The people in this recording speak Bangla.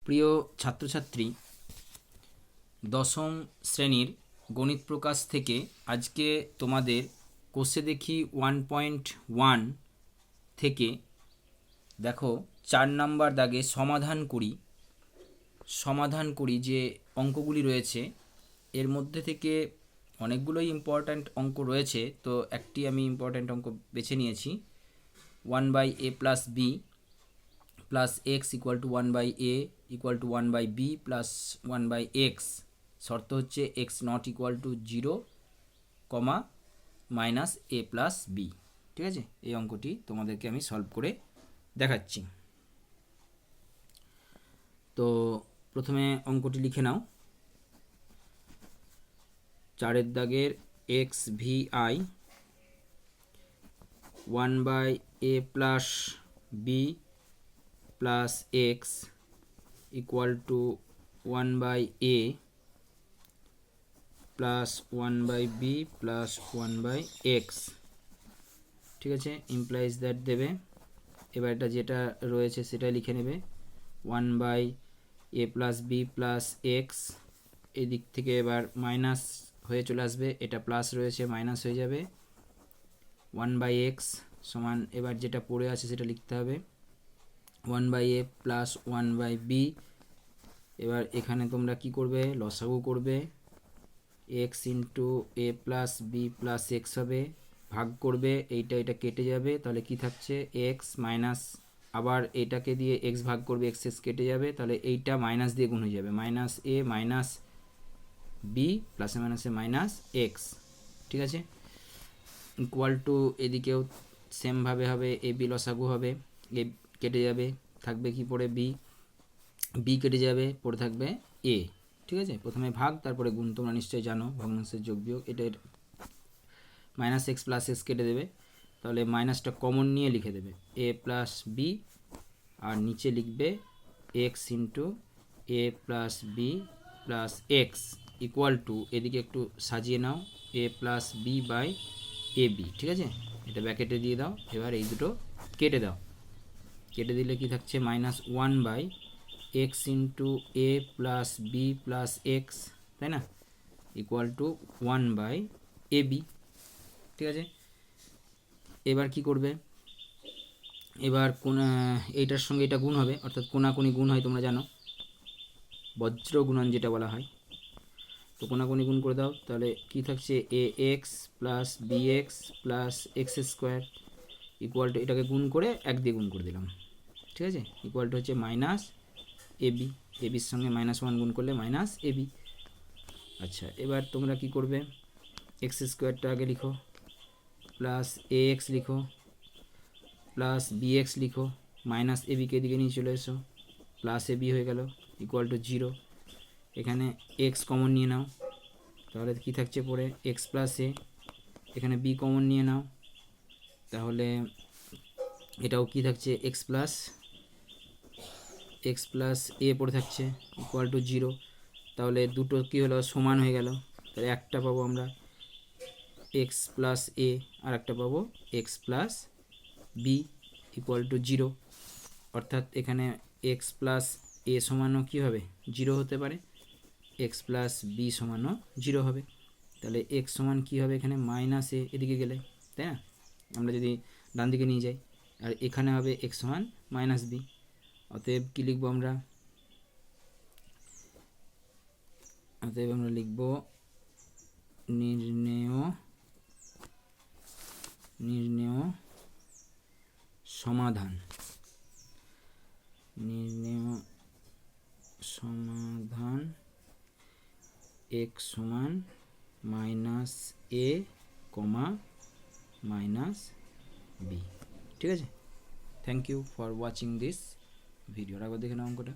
প্রিয় ছাত্রছাত্রী, দশম শ্রেণীর গণিত প্রকাশ থেকে আজকে তোমাদের কোষে দেখি 1.1 থেকে দেখো 4 নাম্বার দাগে সমাধান করি যে অঙ্কগুলি রয়েছে এর মধ্যে থেকে অনেকগুলোই ইম্পর্ট্যান্ট অঙ্ক রয়েছে। তো একটি আমি ইম্পর্ট্যান্ট অঙ্ক বেছে নিয়েছি, 1/a plus b plus x equal to 1/a equal to 1/b plus 1/x। শর্ত হচ্ছে x not equal to 0, minus a plus b. ঠিক আছে, এই অঙ্কটি তোমাদেরকে আমি সলভ করে দেখাচ্ছি। তো প্রথমে অঙ্কটি লিখে নাও। 4 দাগের X V I 1/a plus b plus x equal to 1/a plus 1/b plus 1/x। ঠিক আছে, ইমপ্লাইজ দ্যাট দেবে। এবার এটা যেটা রয়েছে সেটা লিখে নেবে, 1/a plus b plus x. এদিক থেকে এবার মাইনাস হয়ে চলে আসবে, এটা প্লাস রয়েছে মাইনাস হয়ে যাবে, 1/x সমান এবার যেটা পড়ে আছে সেটা লিখতে হবে, 1/a প্লাস 1/b। এবার এখানে তোমরা কি করবে, লসাগু করবে, x into a plus b plus x হবে, ভাগ করবে, এটা কেটে যাবে, তাহলে কি থাকছে x মাইনাস, আবার এটাকে দিয়ে x ভাগ করবে, x কেটে যাবে, তাহলে এইটা মাইনাস দিয়ে গুণ হয়ে যাবে, মাইনাস a মাইনাস বি প্লাসে মাইনাসে মাইনাস এক্স। ঠিক আছে, ইকুয়াল টু এদিকেও সেমভাবে হবে, এ বি লসাগু হবে, এ কেটে যাবে, থাকবে কি পড়ে বি কেটে যাবে, পড়ে থাকবে এ। ঠিক আছে, প্রথমে ভাগ তারপরে গুণ, তোমরা নিশ্চয়ই জানো ভগ্নাংশের যোগ বিয়োগ। এটার মাইনাস এক্স প্লাস এক্স কেটে দেবে, তাহলে মাইনাসটা কমন নিয়ে লিখে দেবে এ প্লাস বি, আর নিচে লিখবে x into a plus b plus x equal to, এদিকে একটু সাজিয়ে নাও, a plus b by a b. ঠিক আছে, এটা ব্যাকেটে দিয়ে দাও। এবার এই দুটো কেটে দাও, কেটে দিলে কি থাকছে, minus 1/x into a plus b plus x, তাই না, ইকুয়াল টু 1/ab। ঠিক আছে, এবার কি করবে, এবার এইটার সঙ্গে এটা গুণ হবে, অর্থাৎ কোনাকুনি গুণ হয়, তোমরা জানো বজ্র গুণন যেটা বলা হয়। তো কোনাকুনি গুণ করে দাও, তাহলে কি থাকছে, a x plus b x plus x square equal to, এটাকে গুণ করে 1 দিয়ে গুণ করে দিলাম। ঠিক আছে, ইকুয়াল টু হচ্ছে মাইনাস এবি, এবির সঙ্গে -1 গুণ করলে মাইনাস এবি। আচ্ছা, এবার তোমরা কি করবে, এক্স স্কোয়ারটা আগে লিখো, প্লাস এ এক্স লিখো, প্লাস বি এক্স লিখো, মাইনাস এবিকে দিকে নিয়ে চলে এসো, প্লাস এবি হয়ে গেল, ইকুয়াল টু 0। এখানে এক্স কমন নিয়ে নাও, তাহলে কি থাকছে পরে এক্স প্লাস এ, এখানে বি কমন নিয়ে নাও, তাহলে এটাও কি থাকছে এক্স প্লাস এ পড়ে থাকছে, ইকুয়াল টু 0। তাহলে দুটো কি হলো, সমান হয়ে গেল, তাহলে একটা পাবো আমরা এক্স প্লাস এ, আর একটা পাবো x plus b equal to 0। অর্থাৎ এখানে এক্স প্লাস এ সমানও কী হবে, 0 হতে পারে, এক্স প্লাস বি সমানও 0 হবে। তাহলে এক্স সমান কী হবে, এখানে মাইনাস এ এদিকে গেলে, তাই না, আমরা যদি ডান দিকে নিয়ে যাই, আর এখানে হবে এক্স সমান মাইনাস বি। অতএব কী লিখবো আমরা, লিখব নির্ণেয় সমাধান x সমান মাইনাস এ মাইনাস বি। ঠিক আছে, thank you for watching this video. আবার দেখে নাও অঙ্কটা।